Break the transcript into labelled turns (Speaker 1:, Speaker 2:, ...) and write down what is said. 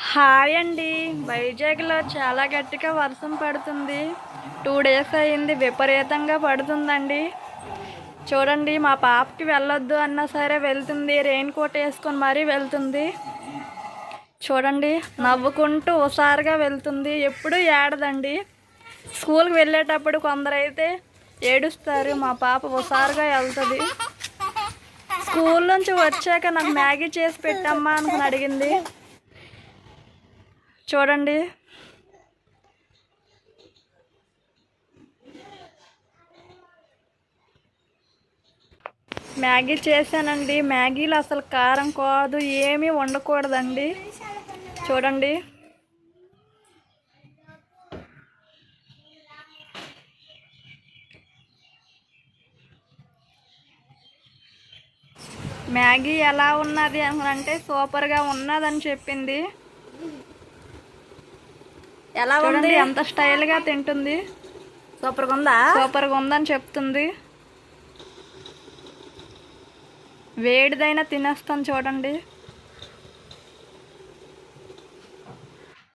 Speaker 1: Hi అండి. వైజాగ్లో చాలా గట్టిగా వర్షం పడుతుంది. 2 డేస్ అయింది, విపరీతంగా పడుతుందండి. చూడండి, మా పాపకి వెళ్ళొద్దు అన్నా సరే వెళ్తుంది. రెయిన్ కోట్ వేసుకొని మరీ వెళ్తుంది. చూడండి, నవ్వుకుంటూ హుషారుగా వెళ్తుంది. ఎప్పుడూ ఏడదండి. స్కూల్కి వెళ్ళేటప్పుడు కొందరైతే ఏడుస్తారు. మా పాప హుషారుగా వెళ్తుంది. స్కూల్ నుంచి వచ్చాక నాకు మ్యాగీ చేసి పెట్టమ్మా అనుకుని అడిగింది. చూడండి, మ్యాగీ చేశానండి. మ్యాగీలో అసలు కారం కాదు, ఏమీ వండకూడదండి. చూడండి, మ్యాగీ ఎలా ఉన్నది అంటే సూపర్గా ఉన్నదని చెప్పింది. ఎలా ఉంది? ఎంత స్టైల్గా తింటుంది.
Speaker 2: సూపర్గా ఉందా?
Speaker 1: సూపర్గా ఉందని చెప్తుంది. వేడిదైనా తినేస్తాను చూడండి.